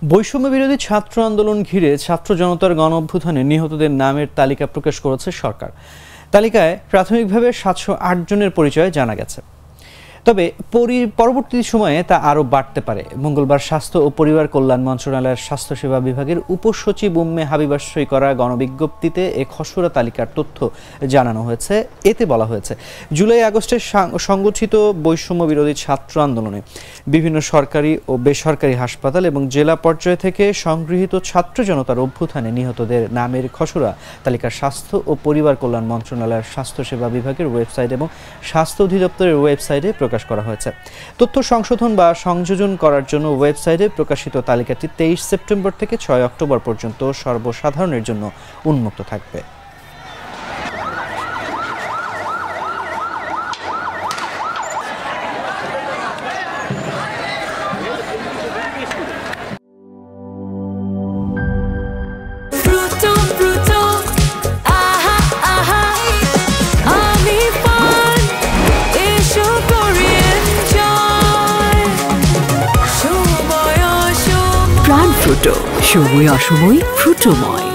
বৈষম্য বিরোধী ছাত্র আন্দোলন ঘিরে ছাত্র জনতার গণ-অভ্যুত্থানে নিহতদের নামের তালিকা প্রকাশ করেছে সরকার। তালিকায় প্রাথমিকভাবে 708 জনের পরিচয় জানা গেছে, তবে পরবর্তী সময়ে তা আরও বাড়তে পারে। মঙ্গলবার স্বাস্থ্য ও পরিবার কল্যাণ মন্ত্রণালয়ের স্বাস্থ্যসেবা বিভাগের উপসচিব উম্মে হাবিবা সই করা গণবিজ্ঞপ্তিতে এ খসড়া তালিকার তথ্য জানানো হয়েছে। এতে বলা হয়েছে, জুলাই আগস্টে সংগঠিত বৈষম্য বিরোধী ছাত্র আন্দোলনে বিভিন্ন সরকারি ও বেসরকারি হাসপাতাল এবং জেলা পর্যায় থেকে সংগৃহীত ছাত্র জনতার অভ্যুত্থানে নিহতদের নামের খসড়া তালিকা স্বাস্থ্য ও পরিবার কল্যাণ মন্ত্রণালয়ের স্বাস্থ্যসেবা বিভাগের ওয়েবসাইট এবং স্বাস্থ্য অধিদপ্তরের ওয়েবসাইটে প্রকাশ করা হয়েছে। তথ্য সংশোধন বা সংযোজন করার জন্য ওয়েবসাইটে প্রকাশিত তালিকাটি 23 সেপ্টেম্বর থেকে 6 অক্টোবর পর্যন্ত সর্বসাধারণের জন্য উন্মুক্ত থাকবে। প্রাণ ফ্রুটো, সময় অসময় ফ্রুটোময়।